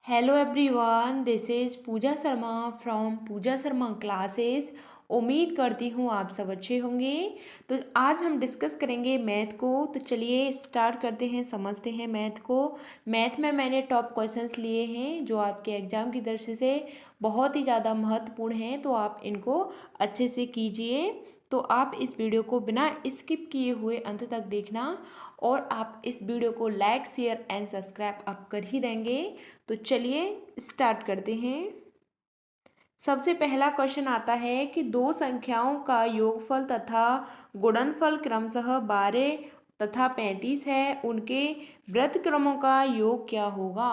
Hello everyone, this is Pooja Sharma from Pooja Sharma classes. उम्मीद करती हूँ आप सब अच्छे होंगे। तो आज हम डिस्कस करेंगे मैथ को। तो चलिए स्टार्ट करते हैं, समझते हैं मैथ को। मैथ में मैंने टॉप क्वेश्चंस लिए हैं जो आपके एग्ज़ाम की दृष्टि से बहुत ही ज़्यादा महत्वपूर्ण हैं, तो आप इनको अच्छे से कीजिए। तो आप इस वीडियो को बिना स्किप किए हुए अंत तक देखना, और आप इस वीडियो को लाइक शेयर एंड सब्सक्राइब आप कर ही देंगे। तो चलिए स्टार्ट करते हैं। सबसे पहला क्वेश्चन आता है कि दो संख्याओं का योगफल तथा गुणनफल क्रमशः 12 तथा 35 है, उनके व्युत्क्रमों का योग क्या होगा।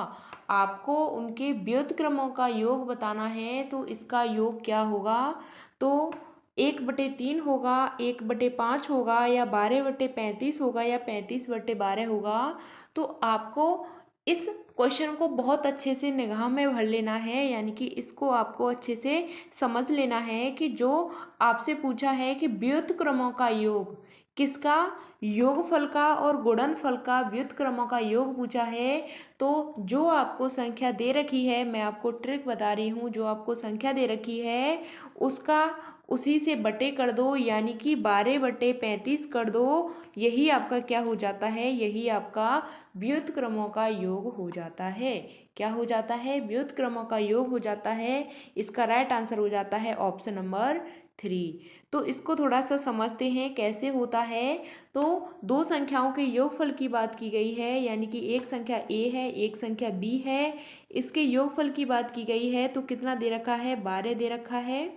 आपको उनके व्युत्क्रमों का योग बताना है, तो इसका योग क्या होगा। तो 1/3 होगा, 1/5 होगा, या 12/35 होगा, या 35/12 होगा। तो आपको इस क्वेश्चन को बहुत अच्छे से निगाह में भर लेना है, यानी कि इसको आपको अच्छे से समझ लेना है कि जो आपसे पूछा है कि व्युत्क्रमों का योग किसका, योगफल का और गुणनफल का व्युत्क्रमों का योग पूछा है। तो जो आपको संख्या दे रखी है, मैं आपको ट्रिक बता रही हूँ, जो आपको संख्या दे रखी है उसका उसी से बटे कर दो, यानी कि 12/35 कर दो। यही आपका क्या हो जाता है, यही आपका व्युत्क्रमों का योग हो जाता है। क्या हो जाता है, व्युत्क्रमों का योग हो जाता है। इसका राइट आंसर हो जाता है ऑप्शन नंबर 3। तो इसको थोड़ा सा समझते हैं कैसे होता है। तो दो संख्याओं के योगफल की बात की गई है, यानी कि एक संख्या a है, एक संख्या b है। इसके योगफल की बात की गई है, तो कितना दे रखा है, 12 दे रखा है।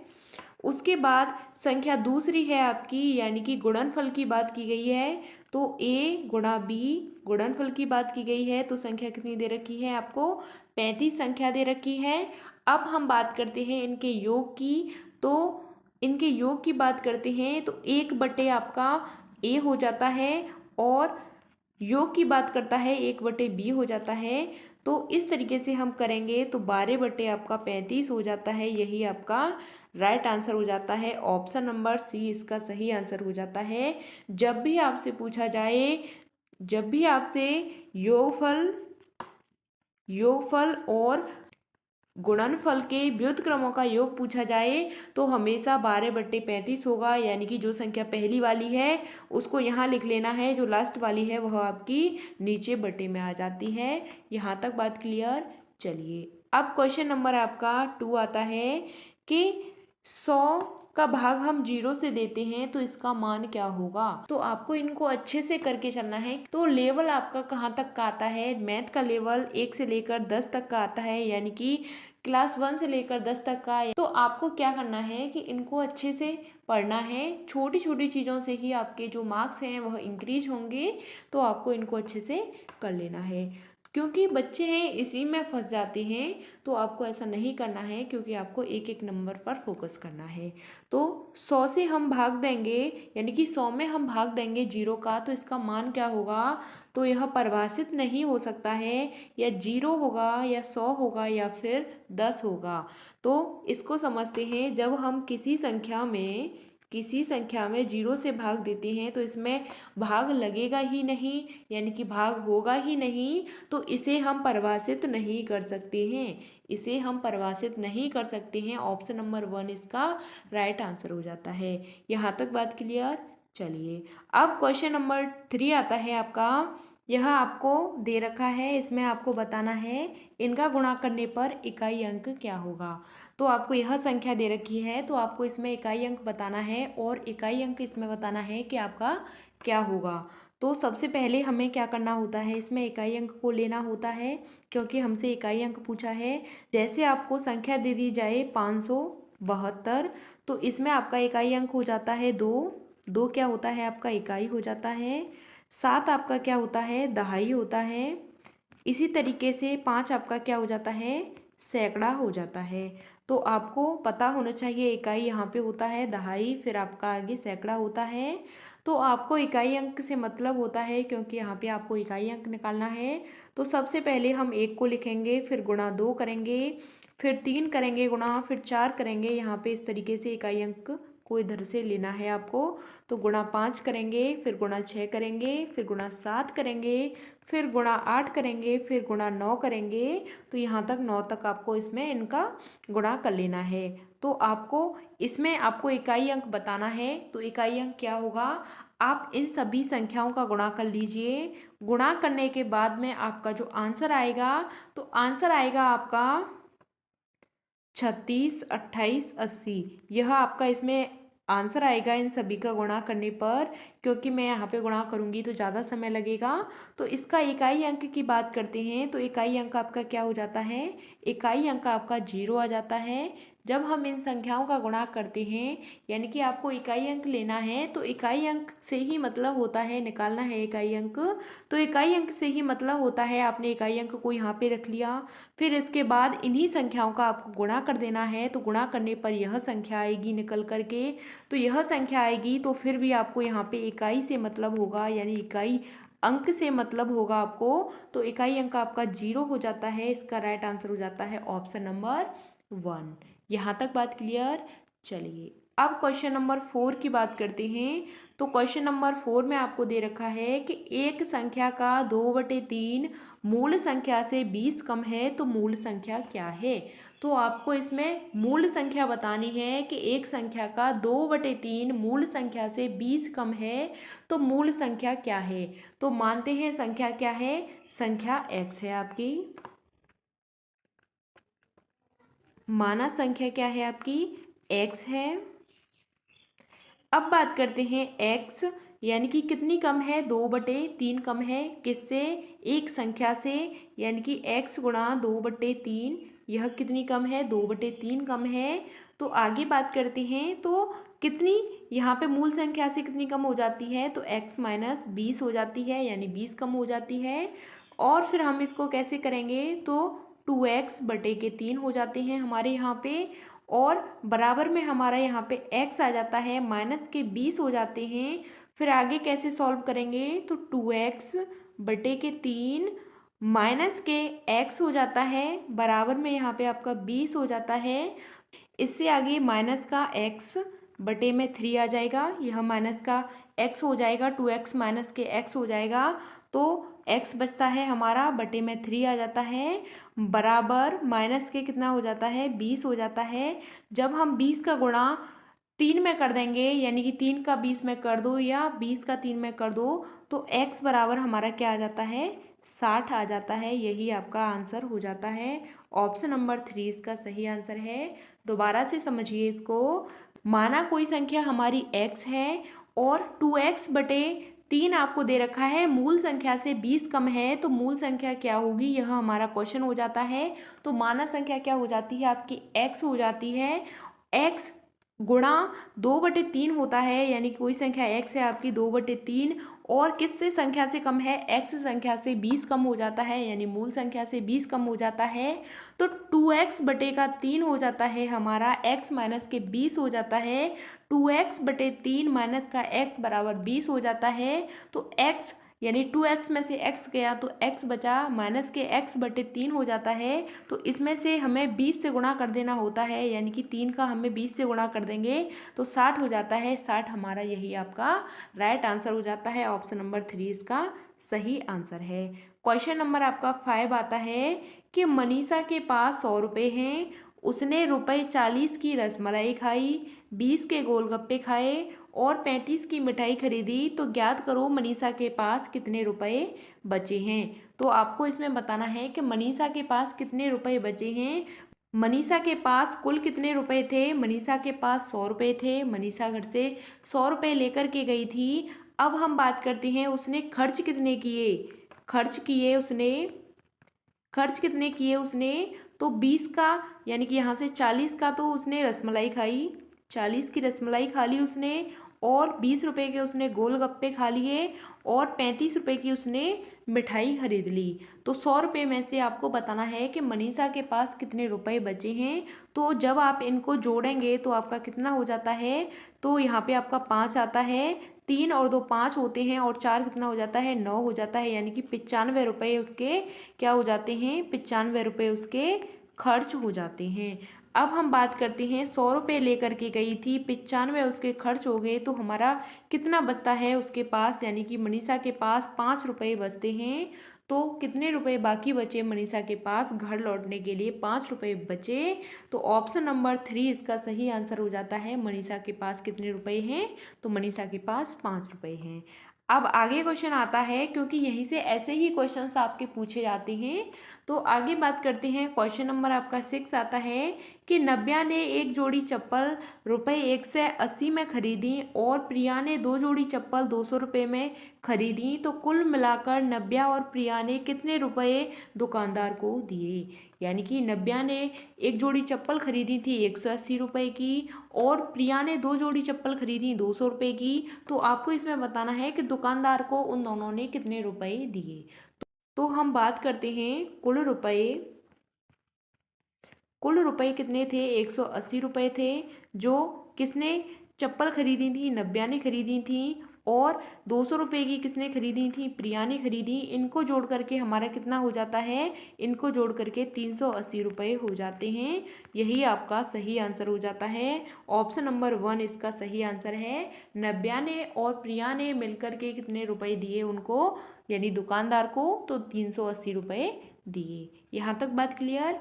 उसके बाद संख्या दूसरी है आपकी, यानी कि गुणनफल की बात की गई है। तो a गुणा b गुणनफल की बात की गई है, तो संख्या कितनी दे रखी है आपको, 35 संख्या दे रखी है। अब हम बात करते हैं इनके योग की। तो इनके योग की बात करते हैं, तो 1 आपका a हो जाता है, और योग की बात करता है 1/b हो जाता है। तो इस तरीके से हम करेंगे तो 12 आपका 35 हो जाता है। यही आपका राइट आंसर हो जाता है, ऑप्शन नंबर सी इसका सही आंसर हो जाता है। जब भी आपसे पूछा जाए, जब भी आपसे योगफल योगफल और गुणनफल के व्युत्क्रमों का योग पूछा जाए, तो हमेशा 12/35 होगा, यानी कि जो संख्या पहली वाली है उसको यहाँ लिख लेना है, जो लास्ट वाली है वह आपकी नीचे बटे में आ जाती है। यहाँ तक बात क्लियर। चलिए अब क्वेश्चन नंबर आपका 2 आता है कि 100 का भाग हम 0 से देते हैं तो इसका मान क्या होगा। तो आपको इनको अच्छे से करके चलना है। तो लेवल आपका कहाँ तक का आता है, मैथ का लेवल 1 से लेकर 10 तक का आता है, यानी कि क्लास 1 से लेकर 10 तक का। तो आपको क्या करना है कि इनको अच्छे से पढ़ना है। छोटी छोटी चीज़ों से ही आपके जो मार्क्स हैं वह इंक्रीज होंगे, तो आपको इनको अच्छे से कर लेना है। क्योंकि बच्चे हैं इसी में फंस जाते हैं, तो आपको ऐसा नहीं करना है, क्योंकि आपको एक एक नंबर पर फोकस करना है। तो 100 से हम भाग देंगे, यानी कि 100 में हम भाग देंगे 0 का, तो इसका मान क्या होगा। तो यह परिभाषित नहीं हो सकता है, या 0 होगा, या 100 होगा, या फिर 10 होगा। तो इसको समझते हैं, जब हम किसी संख्या में 0 से भाग देते हैं तो इसमें भाग लगेगा ही नहीं, यानी कि भाग होगा ही नहीं, तो इसे हम परिभाषित नहीं कर सकते हैं। इसे हम परिभाषित नहीं कर सकते हैं। ऑप्शन नंबर 1 इसका राइट आंसर हो जाता है। यहाँ तक बात क्लियर। चलिए अब क्वेश्चन नंबर 3 आता है आपका। यह आपको दे रखा है, इसमें आपको बताना है इनका गुणा करने पर इकाई अंक क्या होगा। तो आपको यह संख्या दे रखी है, तो आपको इसमें इकाई अंक बताना है, और इकाई अंक इसमें बताना है कि आपका क्या होगा। तो सबसे पहले हमें क्या करना होता है, इसमें इकाई अंक को लेना होता है, क्योंकि हमसे इकाई अंक पूछा है। जैसे आपको संख्या दे दी जाए 572, तो इसमें आपका इकाई अंक हो जाता है 2। 2 क्या होता है आपका इकाई हो जाता है। 7 आपका क्या होता है, दहाई होता है। इसी तरीके से 5 आपका क्या हो जाता है, सैकड़ा हो जाता है। तो आपको पता होना चाहिए इकाई यहाँ पे होता है दहाई, फिर आपका आगे सैकड़ा होता है। तो आपको इकाई अंक से मतलब होता है, क्योंकि यहाँ पे आपको इकाई अंक निकालना है। तो सबसे पहले हम 1 को लिखेंगे, फिर गुणा 2 करेंगे, फिर 3 करेंगे गुणा, फिर 4 करेंगे। यहाँ पे इस तरीके से इकाई अंक को इधर से लेना है आपको। तो गुणा 5 करेंगे, फिर गुणा 6 करेंगे, फिर गुणा 7 करेंगे, फिर गुणा 8 करेंगे, फिर गुणा 9 करेंगे। तो यहाँ तक 9 तक आपको इसमें इनका गुणा कर लेना है। तो आपको इसमें आपको इकाई अंक बताना है। तो इकाई अंक क्या होगा, आप इन सभी संख्याओं का गुणा कर लीजिए। गुणा करने के बाद में आपका जो आंसर आएगा, तो आंसर आएगा आपका 36, 28, 80। यह आपका इसमें आंसर आएगा इन सभी का गुणा करने पर। क्योंकि मैं यहाँ पे गुणा करूँगी तो ज़्यादा समय लगेगा। तो इसका इकाई अंक की बात करते हैं तो इकाई अंक आपका क्या हो जाता है, इकाई अंक आपका 0 आ जाता है। जब हम इन संख्याओं का गुणा करते हैं, यानी कि आपको इकाई अंक लेना है, तो इकाई अंक से ही मतलब होता है निकालना है इकाई अंक। तो इकाई अंक से ही मतलब होता है आपने इकाई अंक को यहाँ पे रख लिया, फिर इसके बाद इन्हीं संख्याओं का आपको गुणा कर देना है। तो गुणा करने पर यह संख्या आएगी निकल करके। तो यह संख्या आएगी, तो फिर भी आपको यहाँ पे इकाई से मतलब होगा, यानी इकाई अंक से मतलब होगा आपको। तो इकाई अंक आपका 0 हो जाता है। इसका राइट आंसर हो जाता है ऑप्शन नंबर 1। यहाँ तक बात क्लियर। चलिए अब क्वेश्चन नंबर 4 की बात करते हैं। तो क्वेश्चन नंबर 4 में आपको दे रखा है कि एक संख्या का 2/3 मूल संख्या से 20 कम है, तो मूल संख्या क्या है। तो आपको इसमें मूल संख्या बतानी है कि एक संख्या का 2/3 मूल संख्या से 20 कम है, तो मूल संख्या क्या है। तो मानते हैं संख्या क्या है, संख्या x है आपकी। माना संख्या क्या है आपकी, x है। अब बात करते हैं x यानी कि कितनी कम है, 2/3 कम है किससे, एक संख्या से। यानी कि x गुणा 2/3 यह कितनी कम है, 2/3 कम है। तो आगे बात करते हैं तो कितनी यहाँ पे मूल संख्या से कितनी कम हो जाती है, तो x माइनस 20 हो जाती है, यानी 20 कम हो जाती है। और फिर हम इसको कैसे करेंगे, तो 2x/3 हो जाते हैं हमारे यहाँ पे। और बराबर में हमारा यहाँ पे x आ जाता है, माइनस के 20 हो जाते हैं। फिर आगे कैसे सॉल्व करेंगे, तो 2x/3 माइनस के x हो जाता है, बराबर में यहाँ पे आपका 20 हो जाता है। इससे आगे माइनस का x/3 आ जाएगा, यह माइनस का x हो जाएगा, 2x माइनस के x हो जाएगा। तो x बचता है हमारा, /3 आ जाता है, बराबर माइनस के कितना हो जाता है, 20 हो जाता है। जब हम 20 का गुणा 3 में कर देंगे, यानी कि 3 का 20 में कर दो या 20 का 3 में कर दो, तो x बराबर हमारा क्या आ जाता है, 60 आ जाता है। यही आपका आंसर हो जाता है। ऑप्शन नंबर 3 इसका सही आंसर है। दोबारा से समझिए इसको। माना कोई संख्या हमारी x है और 2x/3 आपको दे रखा है, मूल संख्या से 20 कम है, तो मूल संख्या क्या होगी, यह हमारा क्वेश्चन हो जाता है। तो माना संख्या क्या हो जाती है आपकी, x हो जाती है। x गुणा 2/3 होता है, यानी कोई संख्या x है आपकी 2/3, और किससे संख्या से कम है, x संख्या से 20 कम हो जाता है, यानी मूल संख्या से 20 कम हो जाता है। तो 2x/3 हो जाता है हमारा, x माइनस के 20 हो जाता है। 2x/3 माइनस का x बराबर 20 हो जाता है। तो x यानी 2x में से x गया तो x बचा, माइनस के x/3 हो जाता है। तो इसमें से हमें 20 से गुणा कर देना होता है, यानी कि 3 का हमें 20 से गुणा कर देंगे तो 60 हो जाता है। 60 हमारा यही आपका राइट आंसर हो जाता है। ऑप्शन नंबर 3 इसका सही आंसर है। क्वेश्चन नंबर आपका 5 आता है कि मनीषा के पास 100 रुपये हैं, उसने ₹40 की रसमलाई खाई, 20 के गोलगप्पे खाए और 35 की मिठाई खरीदी, तो ज्ञात करो मनीषा के पास कितने रुपए बचे हैं। तो आपको इसमें बताना है कि मनीषा के पास कितने रुपए बचे हैं। मनीषा के पास कुल कितने रुपए थे, मनीषा के पास 100 रुपये थे। मनीषा घर से 100 रुपये लेकर के गई थी। अब हम बात करते हैं उसने खर्च कितने किए, खर्च कितने किए उसने, तो 20 का, यानी कि यहाँ से 40 का तो उसने रसमलाई खाई, 40 की रसमलाई खा ली उसने, और 20 रुपये के उसने गोलगप्पे खा लिए, और 35 रुपये की उसने मिठाई खरीद ली। तो 100 रुपये में से आपको बताना है कि मनीषा के पास कितने रुपए बचे हैं। तो जब आप इनको जोड़ेंगे तो आपका कितना हो जाता है, तो यहाँ पे आपका 5 आता है, 3 और 2 5 होते हैं, और 4 कितना हो जाता है, 9 हो जाता है। यानी कि 95 रुपये उसके क्या हो जाते हैं, 95 रुपये उसके खर्च हो जाते हैं। अब हम बात करते हैं 100 रुपये लेकर के गई थी, 95 उसके खर्च हो गए, तो हमारा कितना बचता है उसके पास, यानी कि मनीषा के पास 5 रुपये बचते हैं। तो कितने रुपए बाकी बचे मनीषा के पास घर लौटने के लिए? 5 रुपये बचे। तो ऑप्शन नंबर 3 इसका सही आंसर हो जाता है। मनीषा के पास कितने रुपए हैं? तो मनीषा के पास 5 रुपये हैं। अब आगे क्वेश्चन आता है, क्योंकि यहीं से ऐसे ही क्वेश्चंस आपके पूछे जाते हैं, तो आगे बात करते हैं। क्वेश्चन नंबर आपका 6 आता है कि नव्या ने एक जोड़ी चप्पल रुपये 180 में खरीदी और प्रिया ने 2 जोड़ी चप्पल 200 रुपये में खरीदी, तो कुल मिलाकर नव्या और प्रिया ने कितने रुपए दुकानदार को दिए? यानी कि नव्या ने एक जोड़ी चप्पल खरीदी थी 180 रुपये की और प्रिया ने 2 जोड़ी चप्पल खरीदी 200 रुपये की। तो आपको इसमें बताना है कि दुकानदार को उन दोनों ने कितने रुपए दिए। तो हम बात करते हैं कुल रुपए कितने थे? 180 रुपये थे, जो किसने चप्पल खरीदी थी? नव्या ने खरीदी थी। और 200 रुपये की किसने खरीदी थी? प्रिया ने खरीदी। इनको जोड़ करके हमारा कितना हो जाता है? इनको जोड़ करके 380 रुपये हो जाते हैं। यही आपका सही आंसर हो जाता है। ऑप्शन नंबर 1 इसका सही आंसर है। नव्या ने और प्रिया ने मिलकर के कितने रुपए दिए उनको, यानी दुकानदार को? तो 380 रुपये दिए। यहाँ तक बात क्लियर?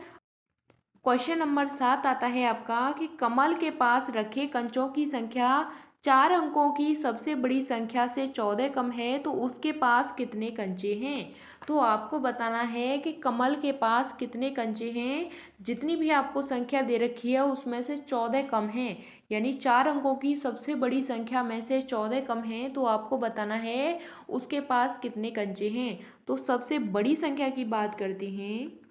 क्वेश्चन नंबर 7 आता है आपका कि कमल के पास रखे कंचों की संख्या 4 अंकों की सबसे बड़ी संख्या से 14 कम है, तो उसके पास कितने कंचे हैं? तो आपको बताना है कि कमल के पास कितने कंचे हैं। जितनी भी आपको संख्या दे रखी है उसमें से 14 कम है, यानी 4 अंकों की सबसे बड़ी संख्या में से 14 कम है, तो आपको बताना है उसके पास कितने कंचे हैं। तो सबसे बड़ी संख्या की बात करते हैं।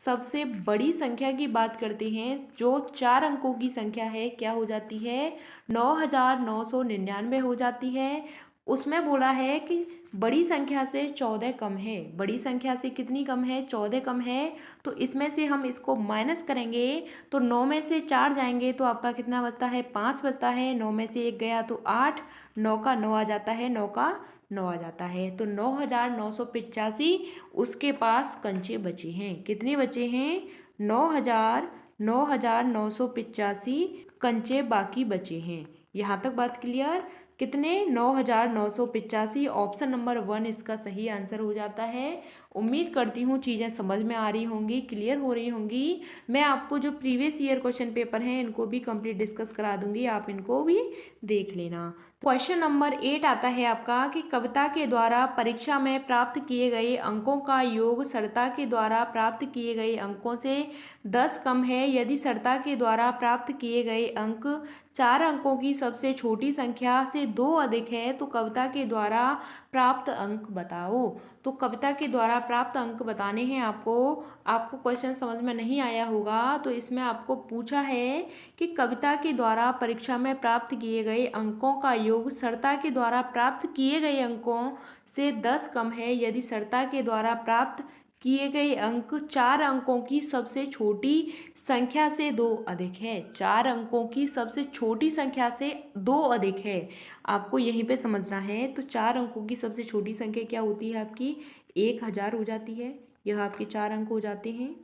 सबसे बड़ी संख्या की बात करते हैं, जो 4 अंकों की संख्या है, क्या हो जाती है? 9999 हो जाती है। उसमें बोला है कि बड़ी संख्या से 14 कम है। बड़ी संख्या से कितनी कम है? 14 कम है। तो इसमें से हम इसको माइनस करेंगे, तो 9 में से 4 जाएंगे तो आपका कितना बचता है? 5 बचता है। 9 में से 1 गया तो 8, 9 का 9 आ जाता है, 9 का 9 आ जाता है। तो 9985 उसके पास कंचे बचे हैं। कितने बचे हैं? 9985 कंचे बाकी बचे हैं। यहाँ तक बात क्लियर? कितने? 9985। ऑप्शन नंबर 1 इसका सही आंसर हो जाता है। उम्मीद करती हूँ चीज़ें समझ में आ रही होंगी, क्लियर हो रही होंगी। मैं आपको जो प्रीवियस ईयर क्वेश्चन पेपर हैं इनको भी कंप्लीट डिस्कस करा दूंगी, आप इनको भी देख लेना। क्वेश्चन नंबर 8 आता है आपका कि कविता के द्वारा परीक्षा में प्राप्त किए गए अंकों का योग सरिता के द्वारा प्राप्त किए गए अंकों से 10 कम है। यदि सरिता के द्वारा प्राप्त किए गए अंक 4 अंकों की सबसे छोटी संख्या से 2 अधिक है, तो कविता के द्वारा प्राप्त अंक बताओ। तो कविता के द्वारा प्राप्त अंक बताने हैं आपको। आपको क्वेश्चन समझ में नहीं आया होगा, तो इसमें आपको पूछा है कि कविता के द्वारा परीक्षा में प्राप्त किए गए अंकों का योग सरिता के द्वारा प्राप्त किए गए अंकों से 10 कम है, यदि सरिता के द्वारा प्राप्त किए गए अंक 4 अंकों की सबसे छोटी संख्या से 2 अधिक है। 4 अंकों की सबसे छोटी संख्या से 2 अधिक है। आपको यहीं पे समझना है। तो 4 अंकों की सबसे छोटी संख्या क्या होती है आपकी? 1000 हो जाती है। यह आपके 4 अंक हो जाते हैं।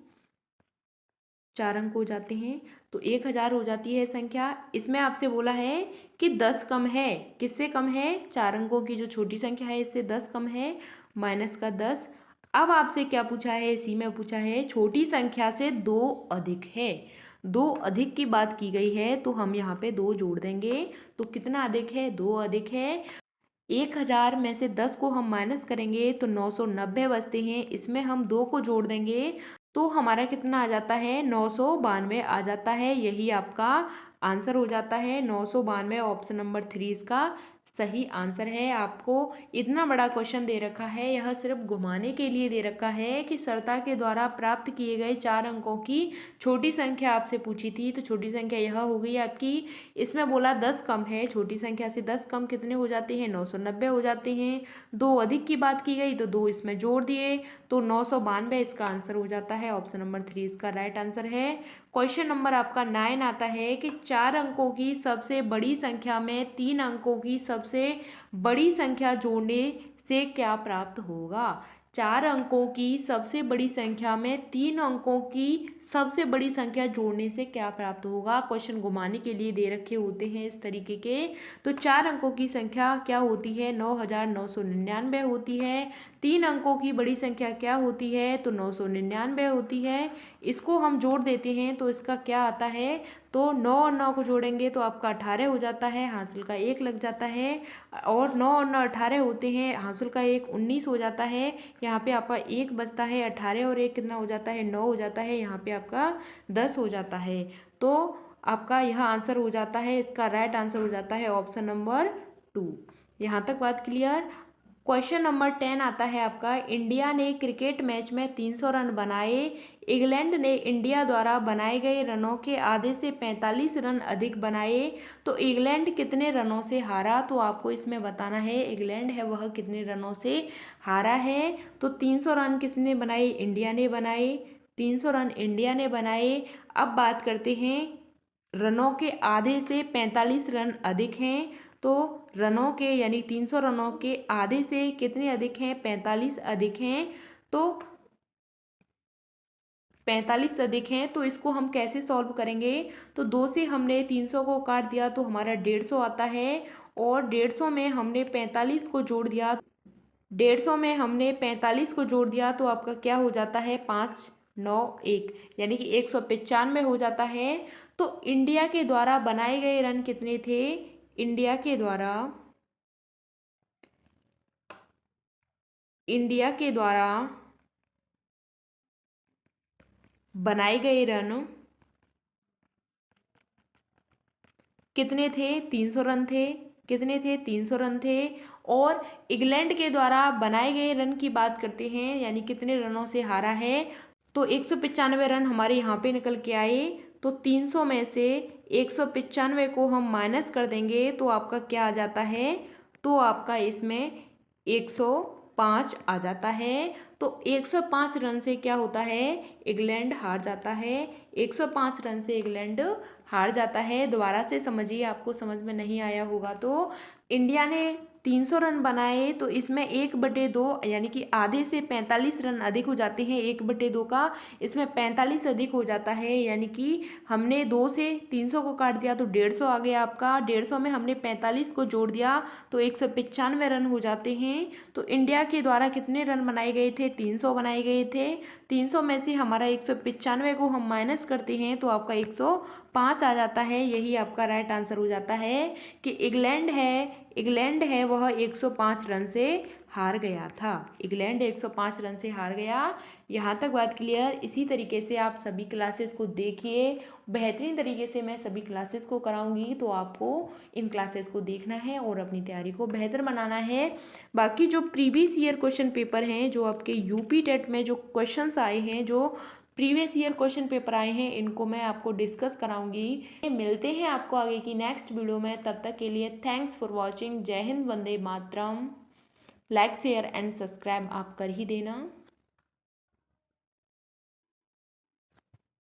4 अंक हो जाते हैं, तो 1000 हो जाती है संख्या। इसमें आपसे बोला है कि 10 कम है। किससे कम है? 4 अंकों की जो छोटी संख्या है इससे 10 कम है, माइनस का 10। अब आपसे क्या पूछा है? इसी में पूछा है छोटी संख्या से 2 अधिक है। 2 अधिक की बात की गई है, तो हम यहाँ पे 2 जोड़ देंगे। तो कितना अधिक है? 2 अधिक है। 1000 में से 10 को हम माइनस करेंगे तो 990 बचते हैं। इसमें हम 2 को जोड़ देंगे तो हमारा कितना आ जाता है? 992 आ जाता है। यही आपका आंसर हो जाता है। 992 ऑप्शन नंबर 3 इसका सही आंसर है। आपको इतना बड़ा क्वेश्चन दे रखा है, यह सिर्फ घुमाने के लिए दे रखा है कि सरिता के द्वारा प्राप्त किए गए 4 अंकों की छोटी संख्या आपसे पूछी थी, तो छोटी संख्या यह हो गई आपकी। इसमें बोला 10 कम है, छोटी संख्या से 10 कम कितने हो जाते हैं? 990 हो जाते हैं। 2 अधिक की बात की गई तो 2 इसमें जोड़ दिए, तो 992 इसका आंसर हो जाता है। ऑप्शन नंबर 3 इसका राइट आंसर है। क्वेश्चन नंबर आपका 9 आता है कि 4 अंकों की सबसे बड़ी संख्या में 3 अंकों की सबसे बड़ी संख्या जोड़ने से क्या प्राप्त होगा? 4 अंकों की सबसे बड़ी संख्या में 3 अंकों की सबसे बड़ी संख्या जोड़ने से क्या प्राप्त होगा। क्वेश्चन घुमाने के लिए दे रखे होते हैं इस तरीके के। तो 4 अंकों की संख्या क्या होती है, 9999 होती है। 3 अंकों की बड़ी संख्या क्या होती है, तो 999 होती है। इसको हम जोड़ देते हैं तो इसका क्या आता है, तो 9 और 9 को जोड़ेंगे तो आपका 18 हो जाता है, हासिल का 1 लग जाता है। और 9 और 9 18 होते हैं, हासिल का 1 19 हो जाता है। यहाँ पे आपका 1 बचता है, 18 और 1 कितना हो जाता है, 9 हो जाता है। यहाँ पे आपका 10 हो जाता है। तो आपका यह आंसर हो जाता है, इसका राइट आंसर हो जाता है ऑप्शन नंबर 2। यहाँ तक बात क्लियर। क्वेश्चन नंबर 10 आता है आपका, इंडिया ने क्रिकेट मैच में 300 रन बनाए। इंग्लैंड ने इंडिया द्वारा बनाए गए रनों के आधे से 45 रन अधिक बनाए, तो इंग्लैंड कितने रनों से हारा। तो आपको इसमें बताना है इंग्लैंड है वह कितने रनों से हारा है। तो 300 रन किसने बनाए, इंडिया ने बनाए। 300 रन इंडिया ने बनाए। अब बात करते हैं रनों के आधे से 45 रन अधिक हैं। तो रनों के यानी 300 रनों के आधे से कितने अधिक हैं, 45 अधिक हैं। तो 45 अधिक हैं, तो इसको हम कैसे सॉल्व करेंगे। तो 2 से हमने 300 को काट दिया तो हमारा 150 आता है। और 150 में हमने 45 को जोड़ दिया, 150 में हमने 45 को जोड़ दिया तो आपका क्या हो जाता है, 5 9 1 यानी कि 195 हो जाता है। तो इंडिया के द्वारा बनाए गए रन कितने थे, इंडिया के द्वारा बनाए गए रन कितने थे, 300 रन थे। कितने थे, 300 रन थे। और इंग्लैंड के द्वारा बनाए गए रन की बात करते हैं, यानी कितने रनों से हारा है। तो 195 रन हमारे यहाँ पे निकल के आए। तो 300 में से 195 को हम माइनस कर देंगे तो आपका क्या आ जाता है, तो आपका इसमें 105 आ जाता है। तो 105 रन से क्या होता है, इंग्लैंड हार जाता है। 105 रन से इंग्लैंड हार जाता है। दोबारा से समझिए, आपको समझ में नहीं आया होगा तो। इंडिया ने 300 रन बनाए तो इसमें 1/2 यानी कि आधे से 45 रन अधिक हो जाते हैं। 1/2 का इसमें 45 अधिक हो जाता है, यानी कि हमने 2 से 300 को काट दिया तो 150 आ गया आपका। 150 में हमने 45 को जोड़ दिया तो 195 रन हो जाते हैं। तो इंडिया के द्वारा कितने रन बनाए गए थे, 300 बनाए गए थे। 300 में से हमारा 195 को हम माइनस करते हैं तो आपका 105 आ जाता है। यही आपका राइट आंसर हो जाता है कि इंग्लैंड है वह 105 रन से हार गया था। इंग्लैंड 105 रन से हार गया। यहाँ तक बात क्लियर। इसी तरीके से आप सभी क्लासेस को देखिए, बेहतरीन तरीके से मैं सभी क्लासेस को कराऊंगी, तो आपको इन क्लासेस को देखना है और अपनी तैयारी को बेहतर बनाना है। बाकी जो प्रीवियस ईयर क्वेश्चन पेपर हैं, जो आपके यूपी टेट में जो क्वेश्चंस आए हैं, जो प्रीवियस ईयर क्वेश्चन पेपर आए हैं, इनको मैं आपको डिस्कस कराऊंगी। मिलते हैं आपको आगे की नेक्स्ट वीडियो में। तब तक के लिए थैंक्स फॉर वॉचिंग। जय Hind, Vande Mataram. Like share and subscribe आप कर ही देना।